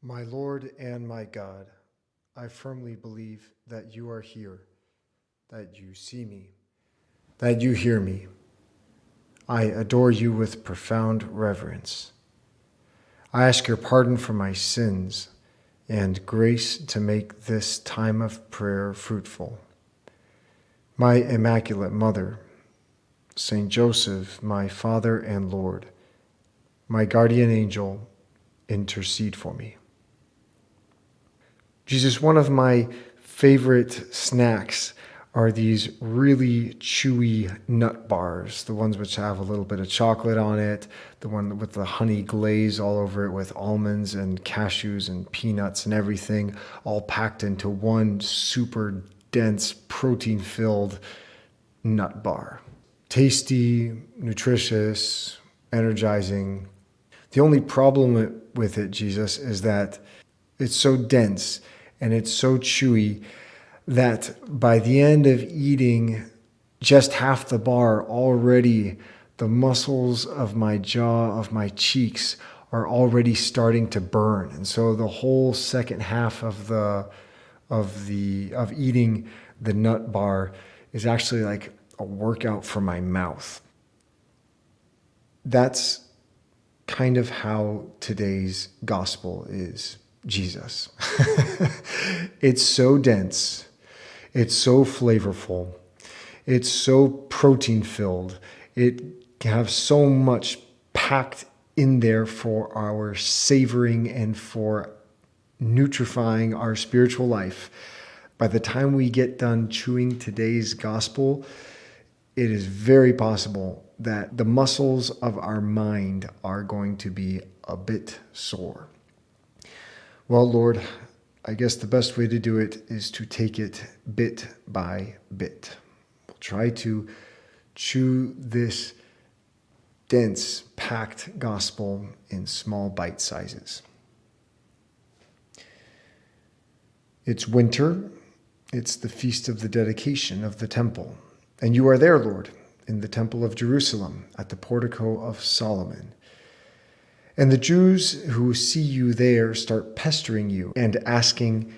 My Lord and my God, I firmly believe that you are here, that you see me, that you hear me. I adore you with profound reverence. I ask your pardon for my sins and grace to make this time of prayer fruitful. My Immaculate Mother, Saint Joseph, my Father and Lord, my guardian angel, intercede for me. Jesus, one of my favorite snacks are these really chewy nut bars, the ones which have a little bit of chocolate on it, the one with the honey glaze all over it with almonds and cashews and peanuts and everything, all packed into one super dense, protein-filled nut bar. Tasty, nutritious, energizing. The only problem with it, Jesus, is that it's so dense and it's so chewy that by the end of eating just half the bar, already the muscles of my jaw, of my cheeks, are already starting to burn. And so the whole second half of eating the nut bar is actually like a workout for my mouth. That's kind of how today's gospel is, Jesus. It's so dense. It's so flavorful. It's so protein filled. It has so much packed in there for our savoring and for nutrifying our spiritual life. By the time we get done chewing today's gospel, it is very possible that the muscles of our mind are going to be a bit sore. Well, Lord, I guess the best way to do it is to take it bit by bit. We'll try to chew this dense, packed gospel in small bite sizes. It's winter. It's the feast of the dedication of the temple. And you are there, Lord, in the temple of Jerusalem, at the portico of Solomon. And the Jews who see you there start pestering you and asking,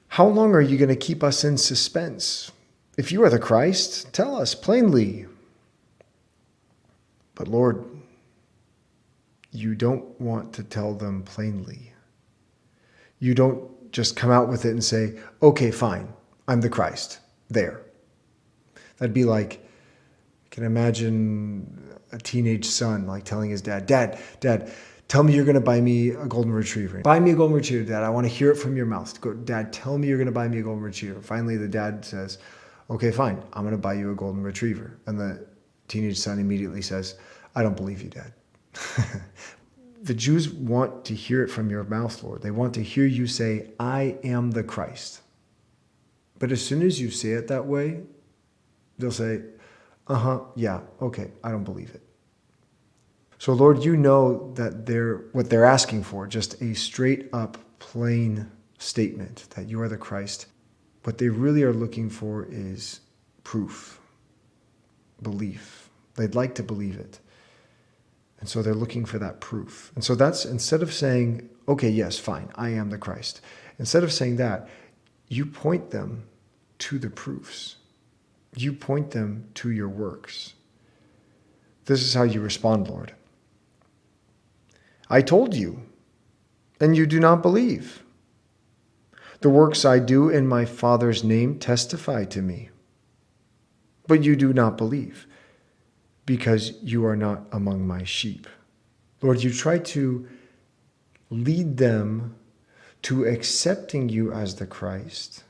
"How long are you going to keep us in suspense? If you are the Christ, tell us plainly." But Lord, you don't want to tell them plainly. You don't just come out with it and say, "Okay, fine, I'm the Christ." There. That'd be like, I can imagine a teenage son like telling his dad, Dad, tell me you're going to buy me a golden retriever. Buy me a golden retriever, Dad. I want to hear it from your mouth. Dad, tell me you're going to buy me a golden retriever. Finally, the dad says, "Okay, fine. I'm going to buy you a golden retriever." And the teenage son immediately says, "I don't believe you, Dad." The Jews want to hear it from your mouth, Lord. They want to hear you say, "I am the Christ." But as soon as you say it that way, they'll say, yeah, okay, I don't believe it. So Lord, you know that what they're asking for, just a straight up, plain statement that you are the Christ. What they really are looking for is proof, belief. They'd like to believe it. And so they're looking for that proof. And so that's, instead of saying, "Okay, yes, fine, I am the Christ," instead of saying that, you point them to the proofs. You point them to your works. This is how you respond, Lord. "I told you, and you do not believe. The works I do in my Father's name testify to me. But you do not believe, because you are not among my sheep." Lord, you try to lead them to accepting you as the Christ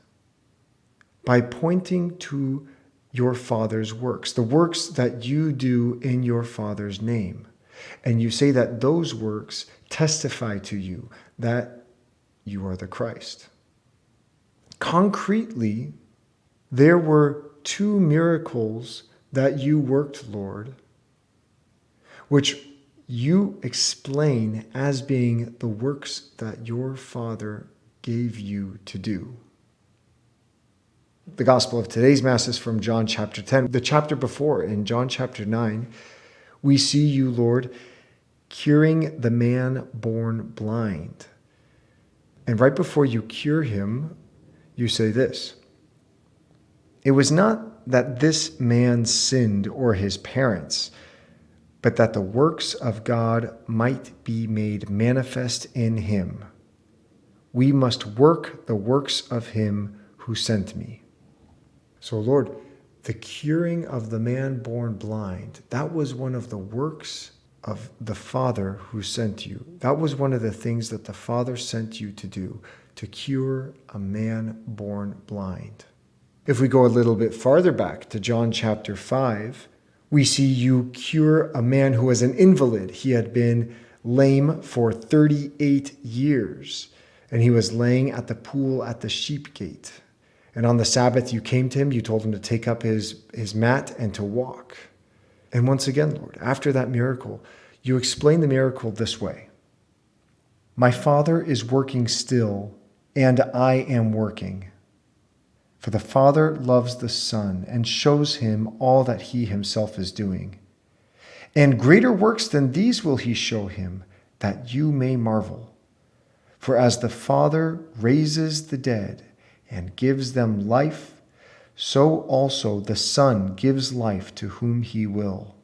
by pointing to your Father's works, the works that you do in your Father's name. And you say that those works testify to you that you are the Christ. Concretely, there were 2 miracles that you worked, Lord, which you explain as being the works that your Father gave you to do. The gospel of today's Mass is from John chapter 10. The chapter before, in John chapter 9, we see you, Lord, curing the man born blind. And right before you cure him, you say this: "It was not that this man sinned or his parents, but that the works of God might be made manifest in him. We must work the works of him who sent me." So, Lord, the curing of the man born blind, that was one of the works of the Father who sent you. That was one of the things that the Father sent you to do, to cure a man born blind. If we go a little bit farther back to John chapter 5, we see you cure a man who was an invalid. He had been lame for 38 years, and he was laying at the pool at the sheep gate. And on the Sabbath, you came to him, you told him to take up his mat and to walk. And once again, Lord, after that miracle, you explain the miracle this way: "My Father is working still, and I am working. For the Father loves the Son and shows him all that he himself is doing. And greater works than these will he show him, that you may marvel. For as the Father raises the dead and gives them life, so also the Son gives life to whom he will.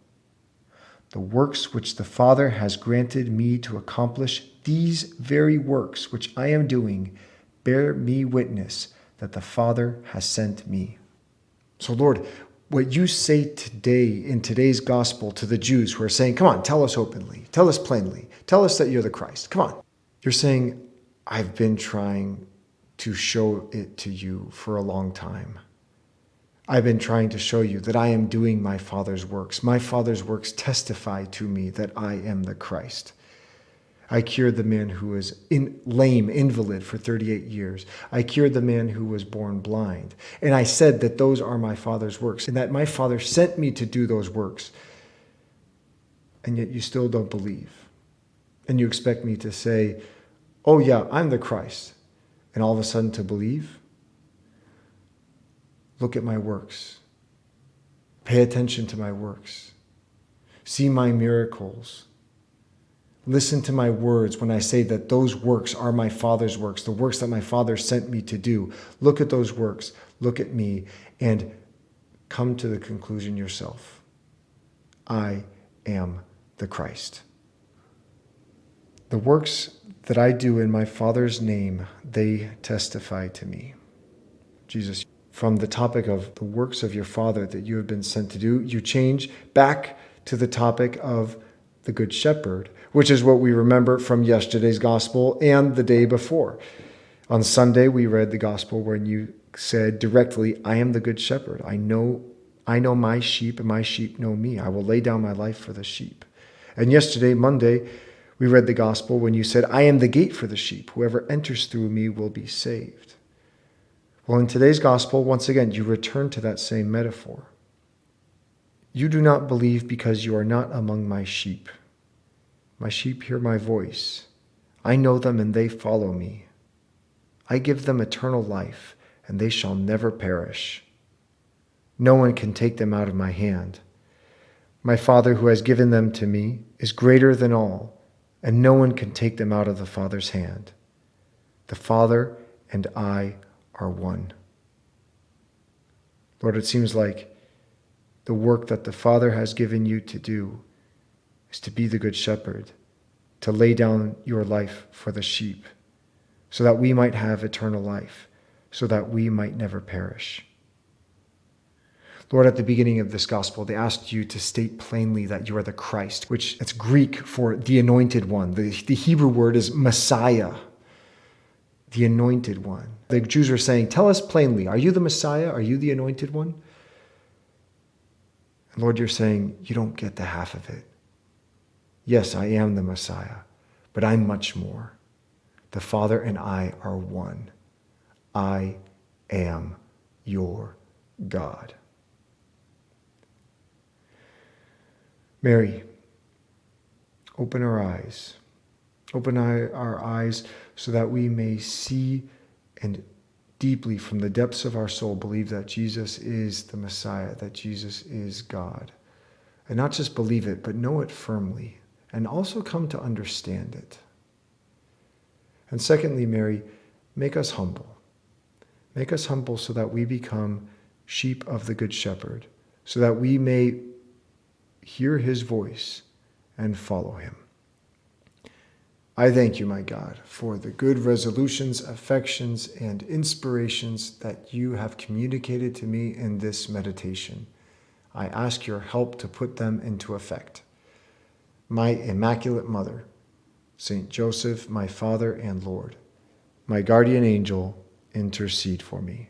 The works which the Father has granted me to accomplish, these very works which I am doing, bear me witness that the Father has sent me." So, Lord, what you say today in today's gospel to the Jews who are saying, "Come on, tell us openly, tell us plainly, tell us that you're the Christ. Come on." You're saying, "I've been trying to show it to you for a long time. I've been trying to show you that I am doing my Father's works. My Father's works testify to me that I am the Christ. I cured the man who was lame, invalid for 38 years. I cured the man who was born blind. And I said that those are my Father's works and that my Father sent me to do those works. And yet you still don't believe. And you expect me to say, oh yeah, I'm the Christ. And all of a sudden to believe? Look at my works. Pay attention to my works. See my miracles. Listen to my words when I say that those works are my Father's works, the works that my Father sent me to do. Look at those works, look at me, and come to the conclusion yourself. I am the Christ. The works that I do in my Father's name, they testify to me. Jesus, from the topic of the works of your Father that you have been sent to do, you change back to the topic of the Good Shepherd, which is what we remember from yesterday's gospel and the day before. On Sunday, we read the gospel when you said directly, I am the Good Shepherd. I know my sheep and my sheep know me. I will lay down my life for the sheep. And yesterday, Monday, we read the gospel when you said, I am the gate for the sheep. Whoever enters through me will be saved. Well, in today's gospel, once again, you return to that same metaphor. You do not believe because you are not among my sheep. My sheep hear my voice. I know them and they follow me. I give them eternal life, and they shall never perish. No one can take them out of my hand. My Father who has given them to me is greater than all, and no one can take them out of the Father's hand. The Father and I are one. Lord, it seems like the work that the Father has given you to do is to be the Good Shepherd, to lay down your life for the sheep, so that we might have eternal life, so that we might never perish. Lord, at the beginning of this gospel, they asked you to state plainly that you are the Christ, which it's Greek for the anointed one. The Hebrew word is Messiah, the anointed one. The Jews are saying, tell us plainly, are you the Messiah? Are you the anointed one? And Lord, you're saying, you don't get the half of it. Yes, I am the Messiah, but I'm much more. The Father and I are one. I am your God. Mary, open our eyes. Open our eyes so that we may see and deeply from the depths of our soul believe that Jesus is the Messiah, that Jesus is God. And not just believe it, but know it firmly, and also come to understand it. And secondly, Mary, Make us humble. Make us humble so that we become sheep of the Good Shepherd, so that we may hear his voice and follow him. I thank you, my God, for the good resolutions, affections, and inspirations that you have communicated to me in this meditation. I ask your help to put them into effect. My Immaculate Mother, Saint Joseph, my Father and Lord, my guardian angel, intercede for me.